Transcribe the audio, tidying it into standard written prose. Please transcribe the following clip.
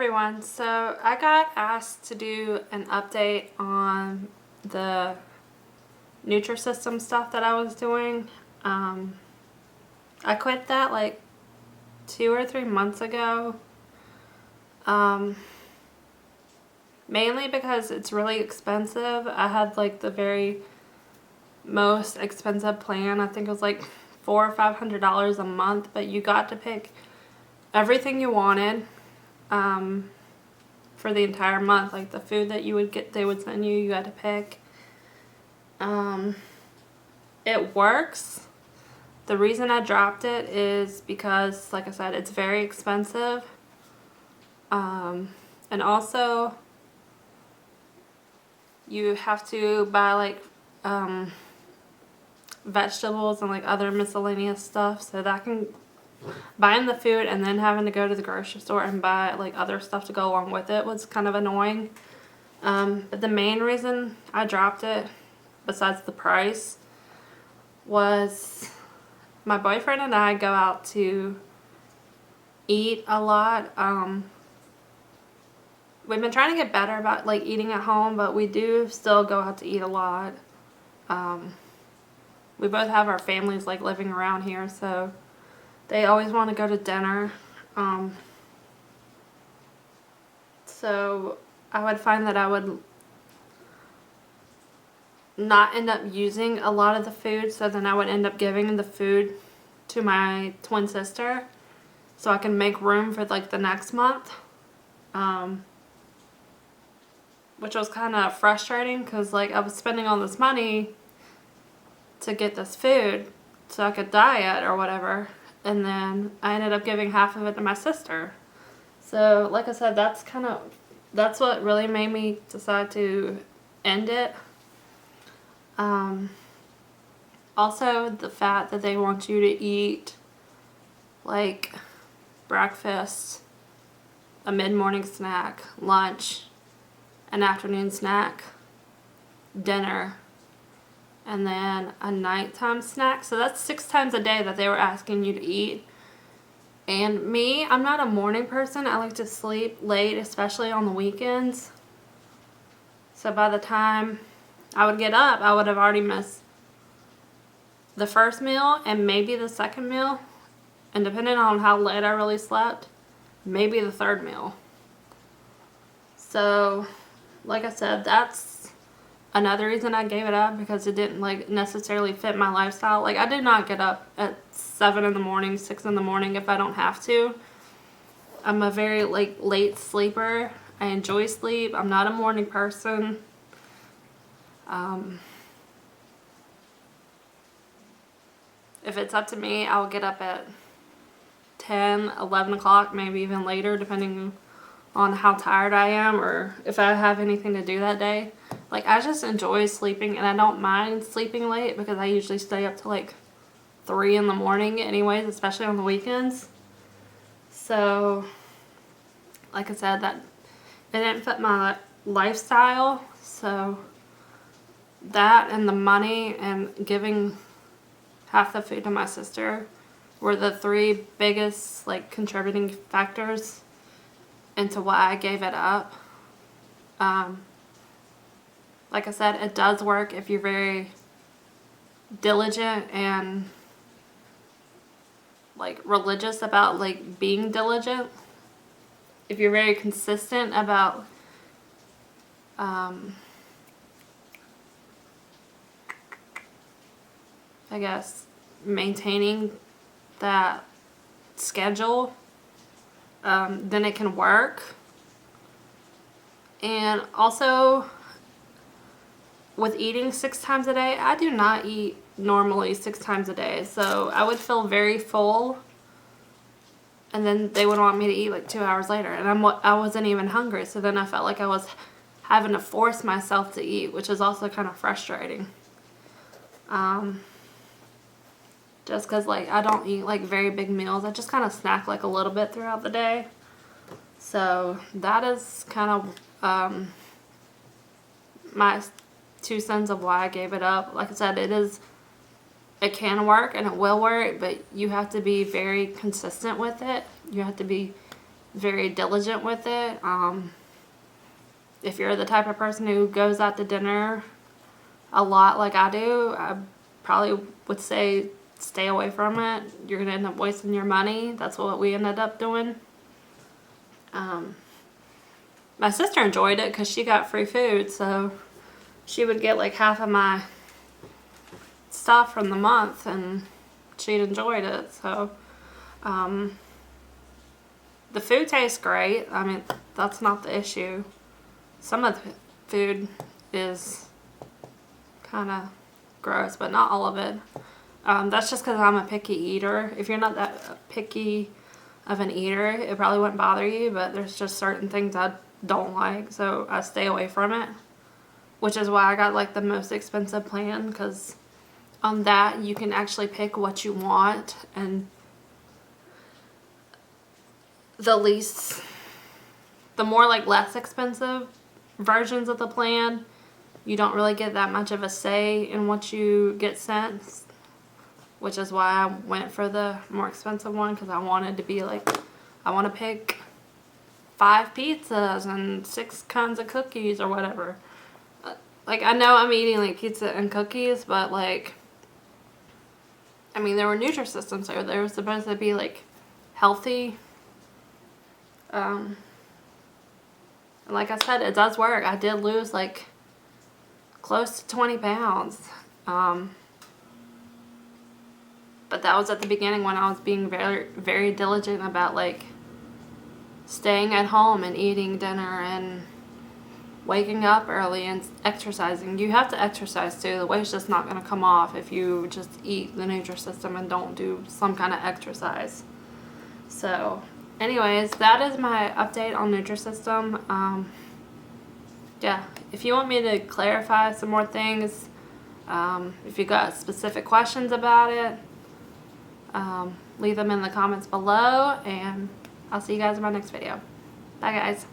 Everyone, so I got asked to do an update on the Nutrisystem stuff that I was doing. I quit that like 2 or 3 months ago, mainly because it's really expensive. I had like the very most expensive plan. I think it was like $400 or $500 a month, but you got to pick everything you wanted. For the entire month, like the food that you would get, they would send you, you had to pick. It works. The reason I dropped it is because, like I said, it's very expensive. And also you have to buy like vegetables and like other miscellaneous stuff, so that can buying the food and then having to go to the grocery store and buy like other stuff to go along with it was kind of annoying. But the main reason I dropped it, besides the price, was my boyfriend and I go out to eat a lot. We've been trying to get better about like eating at home, but we do still go out to eat a lot. We both have our families like living around here, so they always want to go to dinner. So I would find that I would not end up using a lot of the food, so then I would end up giving the food to my twin sister so I can make room for like the next month. Which was kind of frustrating because like I was spending all this money to get this food so I could diet or whatever. And then I ended up giving half of it to my sister. So, like I said, that's what really made me decide to end it. Also, the fact that they want you to eat, like, breakfast, a mid-morning snack, lunch, an afternoon snack, dinner, and then a nighttime snack. So that's 6 times a day that they were asking you to eat. And me, I'm not a morning person. I like to sleep late, especially on the weekends. So by the time I would get up, I would have already missed the first meal and maybe the second meal. And depending on how late I really slept, maybe the third meal. So, like I said, that's another reason I gave it up, because it didn't like necessarily fit my lifestyle. Like, I did not get up at 7 in the morning, 6 in the morning if I don't have to. I'm a very like late sleeper. I enjoy sleep. I'm not a morning person. If it's up to me, I'll get up at 10, 11 o'clock, maybe even later, depending on how tired I am or if I have anything to do that day. Like, I just enjoy sleeping, and I don't mind sleeping late because I usually stay up to like 3 in the morning anyways, especially on the weekends. So, like I said, that it didn't fit my lifestyle. So that and the money and giving half the food to my sister were the 3 biggest like contributing factors into why I gave it up. Like I said, it does work if you're very diligent and like religious about like being diligent. If you're very consistent about I guess maintaining that schedule, then it can work. And also, with eating 6 times a day, I do not eat normally 6 times a day. So I would feel very full, and then they would want me to eat like 2 hours later, and I wasn't even hungry. So then I felt like I was having to force myself to eat, which is also kind of frustrating. Just because like I don't eat like very big meals. I just kind of snack like a little bit throughout the day. So that is kind of my 2 cents of why I gave it up. Like I said, it can work and it will work, but you have to be very consistent with it. You have to be very diligent with it. If you're the type of person who goes out to dinner a lot like I do, I probably would say stay away from it. You're going to end up wasting your money. That's what we ended up doing. My sister enjoyed it because she got free food, so she would get like half of my stuff from the month, and she'd enjoyed it. So the food tastes great. I mean, that's not the issue. Some of the food is kind of gross, but not all of it. That's just because I'm a picky eater. If you're not that picky of an eater, it probably wouldn't bother you, but there's just certain things I don't like, so I stay away from it, which is why I got like the most expensive plan, because on that you can actually pick what you want, and the more like less expensive versions of the plan, you don't really get that much of a say in what you get sent, which is why I went for the more expensive one, because I wanted to be like, I want to pick 5 pizzas and 6 kinds of cookies or whatever. Like, I know I'm eating like pizza and cookies, but like, I mean, there were Nutrisystems there. They were supposed to be like healthy. And like I said, it does work. I did lose like close to 20 pounds. But that was at the beginning when I was being very, very diligent about like staying at home and eating dinner and waking up early and exercising. You have to exercise too. The weight's just not going to come off if you just eat the Nutrisystem and don't do some kind of exercise. So anyways, that is my update on Nutrisystem. Yeah, if you want me to clarify some more things, if you got specific questions about it, leave them in the comments below, and I'll see you guys in my next video. Bye guys.